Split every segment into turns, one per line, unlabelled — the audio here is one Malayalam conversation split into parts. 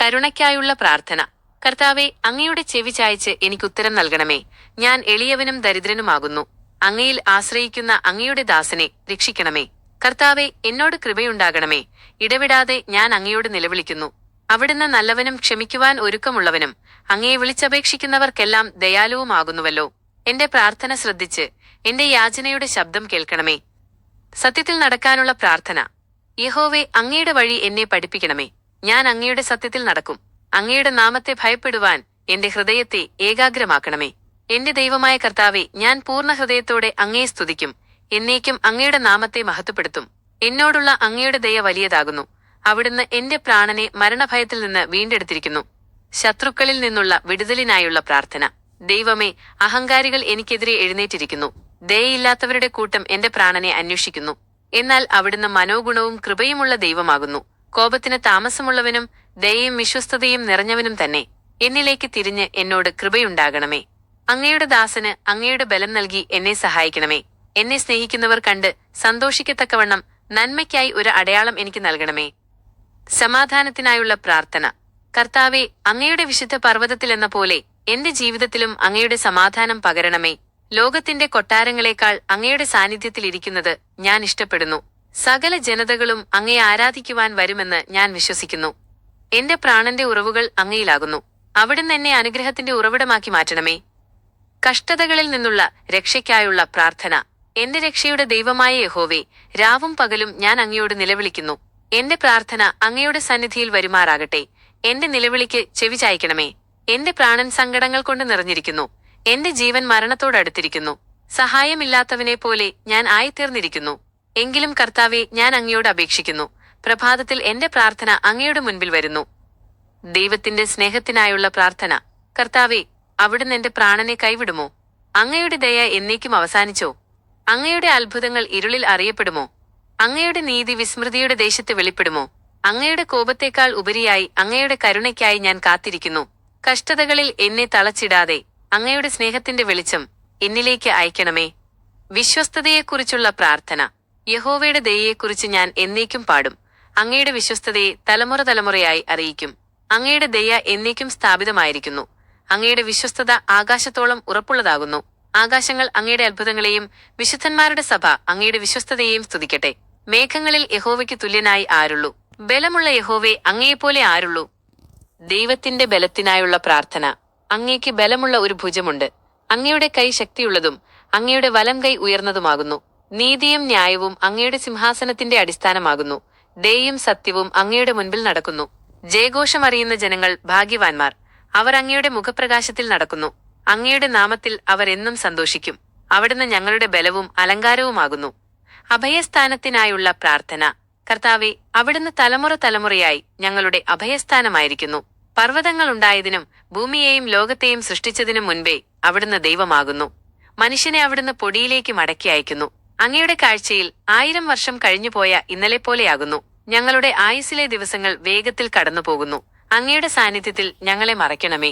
കരുണയ്ക്കായുള്ള പ്രാർത്ഥന. കർത്താവെ, അങ്ങയുടെ ചെവി ചായ്ച്ച് എനിക്കുത്തരം നൽകണമേ. ഞാൻ എളിയവനും ദരിദ്രനുമാകുന്നു. അങ്ങയിൽ ആശ്രയിക്കുന്ന അങ്ങയുടെ ദാസനെ രക്ഷിക്കണമേ. കർത്താവെ, എന്നോട് കൃപയുണ്ടാകണമേ. ഇടവിടാതെ ഞാൻ അങ്ങയോട് നിലവിളിക്കുന്നു. അവിടുന്ന് നല്ലവനും ക്ഷമിക്കുവാൻ ഒരുക്കമുള്ളവനും അങ്ങയെ വിളിച്ചപേക്ഷിക്കുന്നവർക്കെല്ലാം ദയാലുവുമാകുന്നുവല്ലോ. എന്റെ പ്രാർത്ഥന ശ്രദ്ധിച്ച് എന്റെ യാചനയുടെ ശബ്ദം കേൾക്കണമേ. സത്യത്തിൽ നടക്കാനുള്ള പ്രാർത്ഥന. യഹോവേ, അങ്ങയുടെ വഴി എന്നെ പഠിപ്പിക്കണമേ. ഞാൻ അങ്ങയുടെ സത്യത്തിൽ നടക്കും. അങ്ങയുടെ നാമത്തെ ഭയപ്പെടുവാൻ എന്റെ ഹൃദയത്തെ ഏകാഗ്രമാക്കണമേ. എന്റെ ദൈവമായ കർത്താവെ, ഞാൻ പൂർണ്ണ ഹൃദയത്തോടെ അങ്ങയെ സ്തുതിക്കും. എന്നേക്കും അങ്ങയുടെ നാമത്തെ മഹത്വപ്പെടുത്തും. എന്നോടുള്ള അങ്ങയുടെ ദയ വലിയതാകുന്നു. അവിടുന്ന് എന്റെ പ്രാണനെ മരണഭയത്തിൽ നിന്ന് വീണ്ടെടുത്തിരിക്കുന്നു. ശത്രുക്കളിൽ നിന്നുള്ള വിടുതലിനായുള്ള പ്രാർത്ഥന. ദൈവമേ, അഹങ്കാരികൾ എനിക്കെതിരെ എഴുന്നേറ്റിരിക്കുന്നു. ദയയില്ലാത്തവരുടെ കൂട്ടം എന്റെ പ്രാണനെ അന്വേഷിക്കുന്നു. എന്നാൽ അവിടുന്ന് മനോഗുണവും കൃപയുമുള്ള ദൈവമാകുന്നു. കോപത്തിന് താമസമുള്ളവനും ദയയും വിശ്വസ്തതയും നിറഞ്ഞവനും തന്നെ. എന്നിലേക്ക് തിരിഞ്ഞ് എന്നോട് കൃപയുണ്ടാകണമേ. അങ്ങയുടെ ദാസന് അങ്ങയുടെ ബലം നൽകി എന്നെ സഹായിക്കണമേ. എന്നെ സ്നേഹിക്കുന്നവർ കണ്ട് സന്തോഷിക്കത്തക്കവണ്ണം നന്മയ്ക്കായി ഒരു അടയാളം എനിക്ക് നൽകണമേ. സമാധാനത്തിനായുള്ള പ്രാർത്ഥന. കർത്താവെ, അങ്ങയുടെ വിശുദ്ധ പർവ്വതത്തിലെന്ന പോലെ എന്റെ ജീവിതത്തിലും അങ്ങയുടെ സമാധാനം പകരണമേ. ലോകത്തിന്റെ കൊട്ടാരങ്ങളെക്കാൾ അങ്ങയുടെ സാന്നിധ്യത്തിലിരിക്കുന്നത് ഞാൻ ഇഷ്ടപ്പെടുന്നു. സകല ജനതകളും അങ്ങയെ ആരാധിക്കുവാൻ വരുമെന്ന് ഞാൻ വിശ്വസിക്കുന്നു. എന്റെ പ്രാണന്റെ ഉറവുകൾ അങ്ങയിലാകുന്നു. അവിടുന്ന് എന്നെ അനുഗ്രഹത്തിന്റെ ഉറവിടമാക്കി മാറ്റണമേ. കഷ്ടതകളിൽ നിന്നുള്ള രക്ഷയ്ക്കായുള്ള പ്രാർത്ഥന. എന്റെ രക്ഷയുടെ ദൈവമായ യഹോവേ, രാവും പകലും ഞാൻ അങ്ങയോട് നിലവിളിക്കുന്നു. എന്റെ പ്രാർത്ഥന അങ്ങയുടെ സന്നിധിയിൽ വരുമാറാകട്ടെ. എന്റെ നിലവിളിക്ക് ചെവി ചായ്ക്കണമേ. എന്റെ പ്രാണൻ സങ്കടങ്ങൾ കൊണ്ട് നിറഞ്ഞിരിക്കുന്നു. എന്റെ ജീവൻ മരണത്തോടടുത്തിരിക്കുന്നു. സഹായമില്ലാത്തവനെ പോലെ ഞാൻ ആയിത്തീർന്നിരിക്കുന്നു. എങ്കിലും കർത്താവെ, ഞാൻ അങ്ങയോട് അപേക്ഷിക്കുന്നു. പ്രഭാതത്തിൽ എന്റെ പ്രാർത്ഥന അങ്ങയുടെ മുൻപിൽ വരുന്നു. ദൈവത്തിന്റെ സ്നേഹത്തിനായുള്ള പ്രാർത്ഥന. കർത്താവെ, അവിടുന്ന് എന്റെ പ്രാണനെ കൈവിടുമോ? അങ്ങയുടെ ദയ എന്നേക്കും അവസാനിച്ചോ? അങ്ങയുടെ അത്ഭുതങ്ങൾ ഇരുളിൽ അറിയപ്പെടുമോ? അങ്ങയുടെ നീതി വിസ്മൃതിയുടെ ദേശത്ത് വെളിപ്പെടുമോ? അങ്ങയുടെ കോപത്തേക്കാൾ ഉപരിയായി അങ്ങയുടെ കരുണയ്ക്കായി ഞാൻ കാത്തിരിക്കുന്നു. കഷ്ടതകളിൽ എന്നെ തളച്ചിടാതെ അങ്ങയുടെ സ്നേഹത്തിന്റെ വെളിച്ചം എന്നിലേക്ക് അയക്കണമേ. വിശ്വസ്തതയെക്കുറിച്ചുള്ള പ്രാർത്ഥന. യഹോവയുടെ ദയയെക്കുറിച്ച് ഞാൻ എന്നേക്കും പാടും. അങ്ങയുടെ വിശ്വസ്തതയെ തലമുറ തലമുറയായി അറിയിക്കും. അങ്ങയുടെ ദയ എന്നേക്കും സ്ഥാപിതമായിരിക്കുന്നു. അങ്ങയുടെ വിശ്വസ്തത ആകാശത്തോളം ഉറപ്പുള്ളതാകുന്നു. ആകാശങ്ങൾ അങ്ങയുടെ അത്ഭുതങ്ങളെയും വിശുദ്ധന്മാരുടെ സഭ അങ്ങയുടെ വിശ്വസ്തതയെയും സ്തുതിക്കട്ടെ. മേഘങ്ങളിൽ യഹോവയ്ക്ക് തുല്യനായി ആരുള്ളൂ? ബലമുള്ള യഹോവേ, അങ്ങയെപ്പോലെ ആരുള്ളൂ? ദൈവത്തിന്റെ ബലത്തിനായുള്ള പ്രാർത്ഥന. അങ്ങേക്ക് ബലമുള്ള ഒരു ഭുജമുണ്ട്. അങ്ങയുടെ കൈ ശക്തിയുള്ളതും അങ്ങയുടെ വലം കൈ ഉയർന്നതുമാകുന്നു. നീതിയും ന്യായവും അങ്ങയുടെ സിംഹാസനത്തിന്റെ അടിസ്ഥാനമാകുന്നു. ദയയും സത്യവും അങ്ങയുടെ മുൻപിൽ നടക്കുന്നു. ജയഘോഷമറിയുന്ന ജനങ്ങൾ ഭാഗ്യവാന്മാർ. അവർ അങ്ങയുടെ മുഖപ്രകാശത്തിൽ നടക്കുന്നു. അങ്ങയുടെ നാമത്തിൽ അവർ എന്നും സന്തോഷിക്കും. അവിടുന്ന് ഞങ്ങളുടെ ബലവും അലങ്കാരവുമാകുന്നു. അഭയസ്ഥാനത്തിനായുള്ള പ്രാർത്ഥന. കർത്താവെ, അവിടുന്ന് തലമുറ തലമുറയായി ഞങ്ങളുടെ അഭയസ്ഥാനമായിരിക്കുന്നു. പർവ്വതങ്ങൾ ഉണ്ടായതിനും ഭൂമിയെയും ലോകത്തെയും സൃഷ്ടിച്ചതിനും മുൻപേ അവിടുന്ന് ദൈവമാകുന്നു. മനുഷ്യനെ അവിടുന്ന് പൊടിയിലേക്ക് മടക്കി അയക്കുന്നു. അങ്ങയുടെ കാഴ്ചയിൽ 1000 വർഷം കഴിഞ്ഞുപോയ ഇന്നലെ പോലെയാകുന്നു. ഞങ്ങളുടെ ആയുസ്സിലെ ദിവസങ്ങൾ വേഗത്തിൽ കടന്നുപോകുന്നു. അങ്ങയുടെ സാന്നിധ്യത്തിൽ ഞങ്ങളെ മറയ്ക്കണമേ.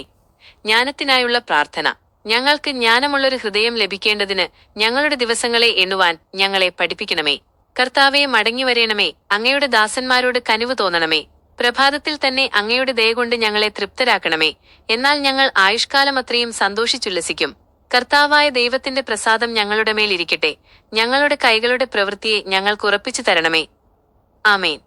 ജ്ഞാനത്തിനായുള്ള പ്രാർത്ഥന. ഞങ്ങൾക്ക് ജ്ഞാനമുള്ളൊരു ഹൃദയം ലഭിക്കേണ്ടതിന് ഞങ്ങളുടെ ദിവസങ്ങളെ എണ്ണുവാൻ ഞങ്ങളെ പഠിപ്പിക്കണമേ. കർത്താവെ, മടങ്ങിവരേണമേ. അങ്ങയുടെ ദാസന്മാരോട് കനിവ് തോന്നണമേ. പ്രഭാതത്തിൽ തന്നെ അങ്ങയുടെ ദയ കൊണ്ട് ഞങ്ങളെ തൃപ്തരാക്കണമേ. എന്നാൽ ഞങ്ങൾ ആയുഷ്കാലമത്രയും സന്തോഷിച്ചുല്ലസിക്കും. കർത്താവായ ദൈവത്തിന്റെ പ്രസാദം ഞങ്ങളുടെ മേലിരിക്കട്ടെ. ഞങ്ങളുടെ കൈകളുടെ പ്രവൃത്തിയെ ഞങ്ങൾക്ക് ഉറപ്പിച്ചു തരണമേ. ആമേൻ.